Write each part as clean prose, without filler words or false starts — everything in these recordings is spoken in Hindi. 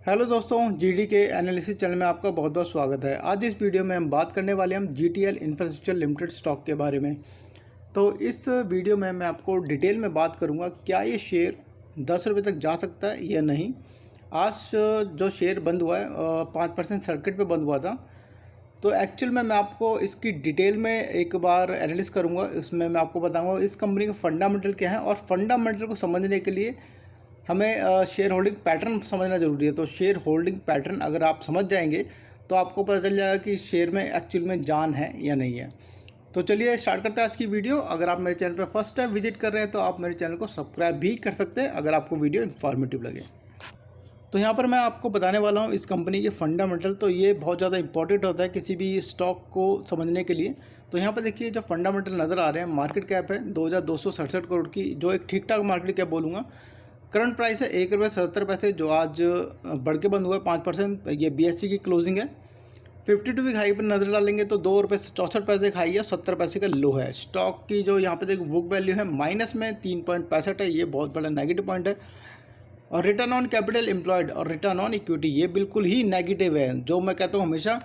हेलो दोस्तों, जीडी के एनालिसिस चैनल में आपका बहुत बहुत स्वागत है। आज इस वीडियो में हम बात करने वाले हम जीटीएल इंफ्रास्ट्रक्चर लिमिटेड स्टॉक के बारे में। तो इस वीडियो में मैं आपको डिटेल में बात करूंगा क्या ये शेयर 10 रुपये तक जा सकता है या नहीं। आज जो शेयर बंद हुआ है 5% सर्किट पे बंद हुआ था। तो एक्चुअल में मैं आपको इसकी डिटेल में एक बार एनालिसिस करूँगा। इसमें मैं आपको बताऊँगा इस कंपनी के फंडामेंटल क्या है, और फंडामेंटल को समझने के लिए हमें शेयर होल्डिंग पैटर्न समझना ज़रूरी है। तो शेयर होल्डिंग पैटर्न अगर आप समझ जाएंगे तो आपको पता चल जाएगा कि शेयर में एक्चुअल में जान है या नहीं है। तो चलिए स्टार्ट करते हैं आज की वीडियो। अगर आप मेरे चैनल पर फर्स्ट टाइम विजिट कर रहे हैं तो आप मेरे चैनल को सब्सक्राइब भी कर सकते हैं अगर आपको वीडियो इन्फॉर्मेटिव लगे। तो यहाँ पर मैं आपको बताने वाला हूँ इस कंपनी के फंडामेंटल। तो ये बहुत ज़्यादा इंपॉर्टेंट होता है किसी भी स्टॉक को समझने के लिए। तो यहाँ पर देखिए जो फंडामेंटल नज़र आ रहे हैं, मार्केट कैप है 2267 करोड़ की, जो एक ठीक ठाक मार्केट कैप बोलूँगा। करंट प्राइस है ₹1.77, जो आज बढ़ के बंद हुआ है 5%। ये बीएससी की क्लोजिंग है। 52 वीक हाई पर नज़र डालेंगे तो ₹2.64 का हाई है, 70 पैसे का लो है। स्टॉक की जो यहाँ पे देखो बुक वैल्यू है माइनस में 3.65 है, ये बहुत बड़ा नेगेटिव पॉइंट है। और रिटर्न ऑन कैपिटल एम्प्लॉयड और रिटर्न ऑन इक्विटी ये बिल्कुल ही नेगेटिव है। जो मैं कहता हूँ हमेशा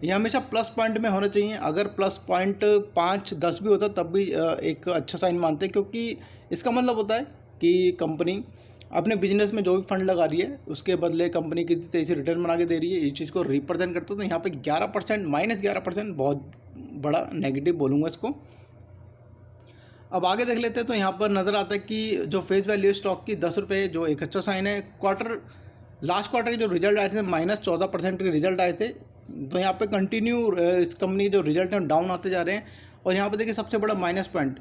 ये हमेशा प्लस पॉइंट में होना चाहिए। अगर प्लस पॉइंट 5-10 भी होता तब भी एक अच्छा साइन मानते हैं, क्योंकि इसका मतलब होता है कि कंपनी अपने बिजनेस में जो भी फंड लगा रही है उसके बदले कंपनी कितनी तेज़ी से रिटर्न बना के दे रही है, इस चीज़ को रिप्रेजेंट करते हो। तो यहाँ पे 11% -11% बहुत बड़ा नेगेटिव बोलूँगा इसको। अब आगे देख लेते हैं। तो यहाँ पर नज़र आता है कि जो फेस वैल्यू स्टॉक की 10 रुपये, जो एक अच्छा साइन है। लास्ट क्वार्टर के जो रिजल्ट आए थे -14% के रिजल्ट आए थे। तो यहाँ पे कंटिन्यू इस कंपनी जो रिजल्ट हैं डाउन आते जा रहे हैं। और यहाँ पे देखिए सबसे बड़ा माइनस पॉइंट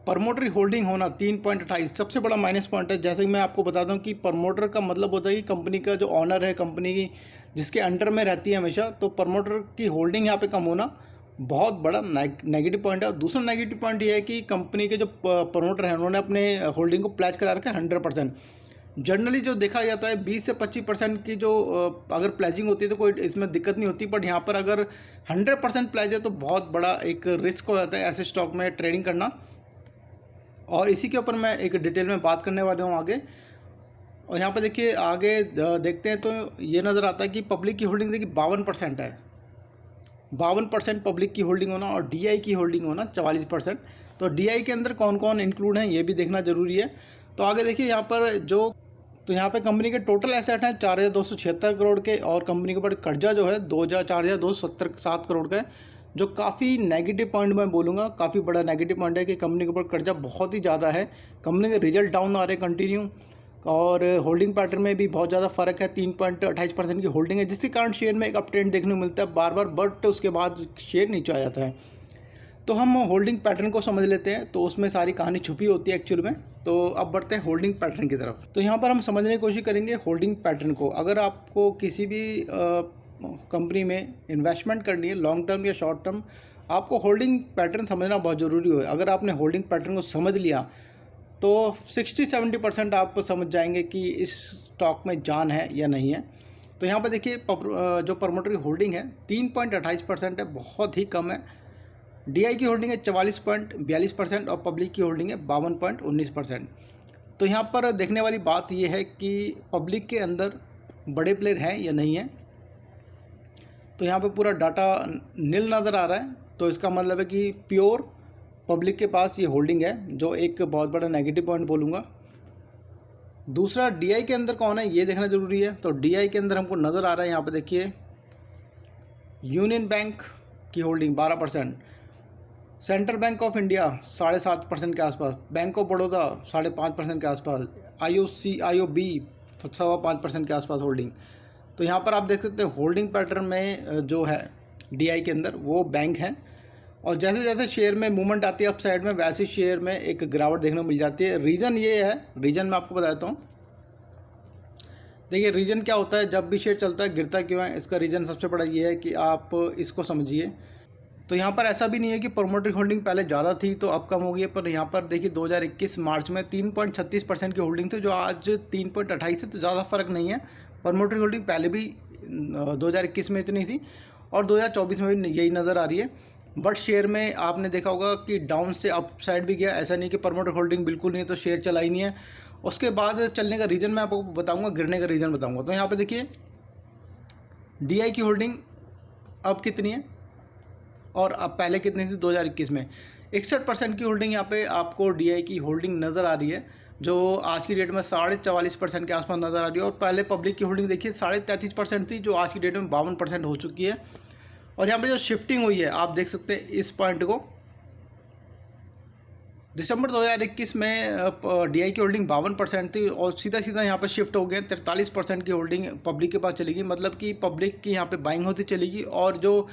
प्रमोटर होल्डिंग होना 3.28 सबसे बड़ा माइनस पॉइंट है। जैसे कि मैं आपको बताता हूँ कि प्रमोटर का मतलब होता है कि कंपनी का जो ऑनर है, कंपनी की जिसके अंडर में रहती है हमेशा, तो प्रमोटर की होल्डिंग यहाँ पे कम होना बहुत बड़ा नेगेटिव पॉइंट है। और दूसरा नेगेटिव पॉइंट ये है कि कंपनी के जो प्रमोटर हैं उन्होंने अपने होल्डिंग को प्लेज करा रखा है 100%। जनरली जो देखा जाता है 20 से 25% की जो अगर प्लेजिंग होती है तो कोई इसमें दिक्कत नहीं होती, बट यहाँ पर अगर 100% प्लेज है तो बहुत बड़ा एक रिस्क हो जाता है ऐसे स्टॉक में ट्रेडिंग करना। और इसी के ऊपर मैं एक डिटेल में बात करने वाला हूँ आगे। और यहाँ पर देखिए आगे देखते हैं तो ये नज़र आता है कि पब्लिक की होल्डिंग देखिए 52% है। 52% पब्लिक की होल्डिंग होना और डीआई की होल्डिंग होना 44%। तो डीआई के अंदर कौन कौन इंक्लूड हैं ये भी देखना ज़रूरी है। तो आगे देखिए यहाँ पर तो यहाँ पे कंपनी के टोटल एसेट हैं 4276 करोड़ के, और कंपनी के ऊपर कर्जा जो है 4277 करोड़ का है, जो काफ़ी नेगेटिव पॉइंट मैं बोलूँगा। काफ़ी बड़ा नेगेटिव पॉइंट है कि कंपनी के ऊपर कर्जा बहुत ही ज़्यादा है। कंपनी के रिजल्ट डाउन आ रहे हैं कंटिन्यू, और होल्डिंग पैटर्न में भी बहुत ज़्यादा फ़र्क है। 3.28% की होल्डिंग है, जिसके कारण शेयर में एक अप ट्रेंड देखने को मिलता है बार बार, बट उसके बाद शेयर नीचे आ जाता है। तो हम होल्डिंग पैटर्न को समझ लेते हैं, तो उसमें सारी कहानी छुपी होती है एक्चुअल में। तो अब बढ़ते हैं होल्डिंग पैटर्न की तरफ। तो यहाँ पर हम समझने की कोशिश करेंगे होल्डिंग पैटर्न को। अगर आपको किसी भी कंपनी में इन्वेस्टमेंट करनी है लॉन्ग टर्म या शॉर्ट टर्म, आपको होल्डिंग पैटर्न समझना बहुत ज़रूरी है। अगर आपने होल्डिंग पैटर्न को समझ लिया तो 60-70% आप समझ जाएंगे कि इस स्टॉक में जान है या नहीं है। तो यहाँ पर देखिए जो प्रमोटर की होल्डिंग है 3.28% है, बहुत ही कम है। डीआई की होल्डिंग है 44.42% और पब्लिक की होल्डिंग है 52.19%। तो यहाँ पर देखने वाली बात यह है कि पब्लिक के अंदर बड़े प्लेयर हैं या नहीं है। तो यहाँ पे पूरा डाटा नील नज़र आ रहा है, तो इसका मतलब है कि प्योर पब्लिक के पास ये होल्डिंग है, जो एक बहुत बड़ा नेगेटिव पॉइंट बोलूँगा। दूसरा डीआई के अंदर कौन है ये देखना ज़रूरी है। तो डीआई के अंदर हमको नज़र आ रहा है, यहाँ पे देखिए यूनियन बैंक की holding 12%, central bank of India 7.5% के आसपास, बैंक ऑफ बड़ौदा 5.5% के आसपास, IOB 5.25% के आसपास होल्डिंग। तो यहाँ पर आप देख सकते हैं होल्डिंग पैटर्न में जो है डीआई के अंदर वो बैंक है, और जैसे जैसे शेयर में मूवमेंट आती है अप साइड में, वैसे शेयर में एक गिरावट देखने को मिल जाती है। रीज़न ये है, रीज़न मैं आपको बताता हूँ। देखिए रीज़न क्या होता है जब भी शेयर चलता है गिरता क्यों है, इसका रीज़न सबसे बड़ा ये है कि आप इसको समझिए। तो यहाँ पर ऐसा भी नहीं है कि प्रमोटर होल्डिंग पहले ज़्यादा थी तो अब कम हो गई है, पर यहाँ पर देखिए 2021 मार्च में 3.36% की होल्डिंग थी, जो आज 3.28 है, तो ज़्यादा फर्क नहीं है। प्रमोटर होल्डिंग पहले भी 2021 में इतनी थी और 2024 में भी यही नज़र आ रही है। बट शेयर में आपने देखा होगा कि डाउन से अप साइड भी गया, ऐसा नहीं कि प्रमोटर होल्डिंग बिल्कुल नहीं है तो शेयर चला ही नहीं है। उसके बाद चलने का रीज़न मैं आपको बताऊंगा, गिरने का रीज़न बताऊंगा। तो यहाँ पे देखिए DI की होल्डिंग अब कितनी है और अब पहले कितनी थी 2021 में। 61% की होल्डिंग यहाँ पे आपको DI की होल्डिंग नज़र आ रही है, जो आज की डेट में 44.5% के आसपास नज़र आ रही है। और पहले पब्लिक की होल्डिंग देखिए 33.5% थी, जो आज की डेट में 52% हो चुकी है। और यहाँ पे जो शिफ्टिंग हुई है आप देख सकते हैं इस पॉइंट को, दिसंबर 2021 में DI की होल्डिंग 52% थी और सीधा सीधा यहाँ पे शिफ्ट हो गए 43% की होल्डिंग पब्लिक के पास चलेगी। मतलब कि पब्लिक की यहाँ पे बाइंग होती चलेगी और जो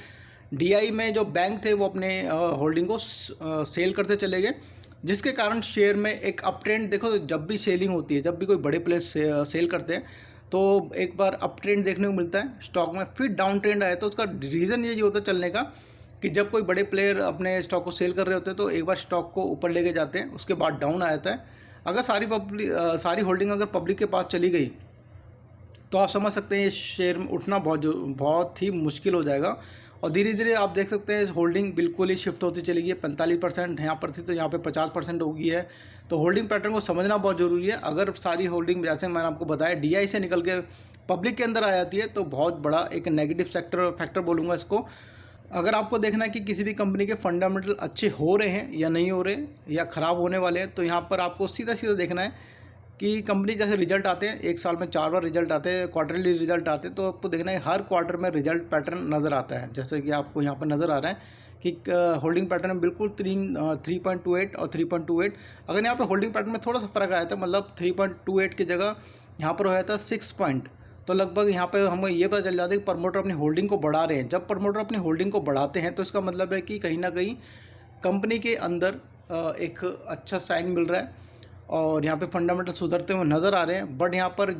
DI में जो बैंक थे वो अपने होल्डिंग को सेल करते चले गए, जिसके कारण शेयर में एक अप ट्रेंड, देखो जब भी सेलिंग होती है, जब भी कोई बड़े प्लेयर सेल करते हैं तो एक बार अप ट्रेंड देखने को मिलता है स्टॉक में, फिर डाउन ट्रेंड आया। तो उसका रीज़न यही होता है चलने का कि जब कोई बड़े प्लेयर अपने स्टॉक को सेल कर रहे होते हैं तो एक बार स्टॉक को ऊपर लेके जाते हैं, उसके बाद डाउन आ जाता है। अगर सारी होल्डिंग अगर पब्लिक के पास चली गई तो आप समझ सकते हैं ये शेयर में उठना बहुत ही मुश्किल हो जाएगा। और धीरे धीरे आप देख सकते हैं होल्डिंग बिल्कुल ही शिफ्ट होती चली गई है। 45% यहाँ पर थी तो यहाँ पे 50% हो गई है। तो होल्डिंग पैटर्न को समझना बहुत ज़रूरी है। अगर सारी होल्डिंग जैसे मैंने आपको बताया DI से निकल के पब्लिक के अंदर आ जाती है तो बहुत बड़ा एक नेगेटिव फैक्टर बोलूँगा इसको। अगर आपको देखना है कि किसी भी कंपनी के फंडामेंटल अच्छे हो रहे हैं या नहीं हो रहे या ख़राब होने वाले हैं, तो यहाँ पर आपको सीधा सीधा देखना है कि कंपनी जैसे रिजल्ट आते हैं, एक साल में 4 बार रिजल्ट आते हैं, क्वार्टरली रिजल्ट आते हैं, तो आपको देखना है हर क्वार्टर में रिजल्ट पैटर्न नज़र आता है। जैसे कि आपको यहाँ पर नज़र आ रहा है कि होल्डिंग पैटर्न में बिल्कुल 3.28 और 3.28। अगर यहाँ पे होल्डिंग पैटर्न में थोड़ा सा फ़र्क आया था, मतलब 3.28 की जगह यहाँ पर होया था 6 पॉइंट, तो लगभग यहाँ पे हमें ये पता चल जाता है कि प्रमोटर अपनी होल्डिंग को बढ़ा रहे हैं। जब प्रमोटर अपनी होल्डिंग को बढ़ाते हैं तो इसका मतलब है कि कहीं ना कहीं कंपनी के अंदर एक अच्छा साइन मिल रहा है और यहाँ पे फंडामेंटल सुधरते हुए नज़र आ रहे हैं। बट यहाँ पर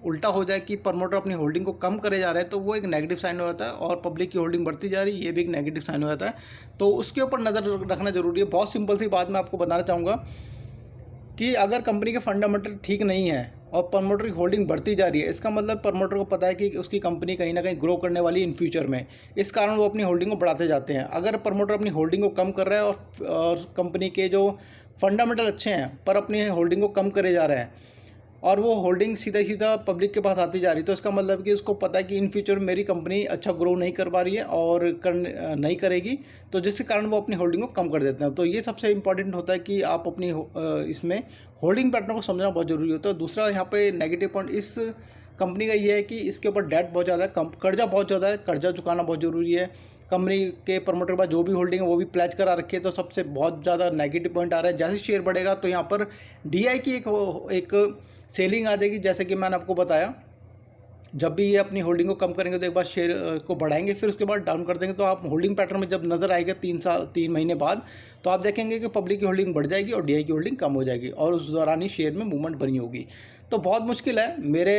उल्टा हो जाए कि प्रमोटर अपनी होल्डिंग को कम करे जा रहे हैं तो वो एक नेगेटिव साइन हो जाता है, और पब्लिक की होल्डिंग बढ़ती जा रही है, ये भी एक नेगेटिव साइन हो जाता है। तो उसके ऊपर नज़र रखना जरूरी है। बहुत सिंपल सी बात मैं आपको बताना चाहूँगा कि अगर कंपनी के फंडामेंटल ठीक नहीं है और प्रमोटर की होल्डिंग बढ़ती जा रही है, इसका मतलब प्रमोटर को पता है कि उसकी कंपनी कहीं ना कहीं ग्रो करने वाली इन फ्यूचर में, इस कारण वो अपनी होल्डिंग को बढ़ाते जाते हैं। अगर प्रमोटर अपनी होल्डिंग को कम कर रहा है और कंपनी के जो फंडामेंटल अच्छे हैं पर अपनी होल्डिंग को कम करे जा रहे हैं और वो होल्डिंग सीधा सीधा पब्लिक के पास आती जा रही है, तो इसका मतलब कि उसको पता है कि इन फ्यूचर में मेरी कंपनी अच्छा ग्रो नहीं कर पा रही है और नहीं करेगी, तो जिसके कारण वो अपनी होल्डिंग को कम कर देते हैं। तो ये सबसे इंपॉर्टेंट होता है कि आप अपनी इसमें होल्डिंग पैटर्न को समझना बहुत ज़रूरी होता है। दूसरा यहाँ पे नेगेटिव पॉइंट इस कंपनी का ये है कि इसके ऊपर डेट बहुत ज़्यादा है, कर्जा बहुत ज़्यादा है, कर्जा चुकाना बहुत ज़रूरी है। कंपनी के प्रमोटर के पास जो भी होल्डिंग है वो भी प्लेज करा रखी है, तो सबसे बहुत ज़्यादा नेगेटिव पॉइंट आ रहा है। जैसे शेयर बढ़ेगा तो यहाँ पर DI की एक सेलिंग आ जाएगी। जैसे कि मैंने आपको बताया, जब भी ये अपनी होल्डिंग को कम करेंगे तो एक बार शेयर को बढ़ाएंगे, फिर उसके बाद डाउन कर देंगे। तो आप होल्डिंग पैटर्न में जब नज़र आएगा 3 महीने बाद, तो आप देखेंगे कि पब्लिक की होल्डिंग बढ़ जाएगी और DI की होल्डिंग कम हो जाएगी और उस दौरान ही शेयर में मूवमेंट बनी होगी। तो बहुत मुश्किल है। मेरे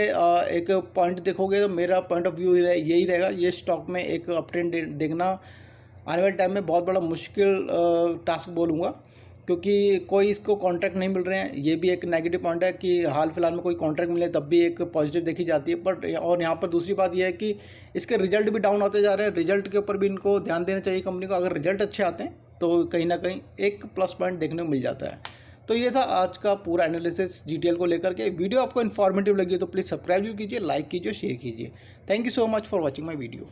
एक पॉइंट देखोगे तो मेरा पॉइंट ऑफ व्यू यही रहेगा, ये स्टॉक में एक अप ट्रेंड देखना आने वाले टाइम में बहुत बड़ा मुश्किल टास्क बोलूँगा, क्योंकि कोई इसको कॉन्ट्रैक्ट नहीं मिल रहे हैं। ये भी एक नेगेटिव पॉइंट है कि हाल फिलहाल में कोई कॉन्ट्रैक्ट मिले तब भी एक पॉजिटिव देखी जाती है। बट और यहाँ पर दूसरी बात यह है कि इसके रिजल्ट भी डाउन होते जा रहे हैं। रिजल्ट के ऊपर भी इनको ध्यान देना चाहिए कंपनी को। अगर रिजल्ट अच्छे आते हैं तो कहीं ना कहीं एक प्लस पॉइंट देखने को मिल जाता है। तो ये था आज का पूरा एनालिसिस GTL को लेकर के। वीडियो आपको इन्फॉर्मेटिव लगी तो प्लीज़ सब्सक्राइब कीजिए, लाइक कीजिए, शेयर कीजिए। Thank you so much for watching my video.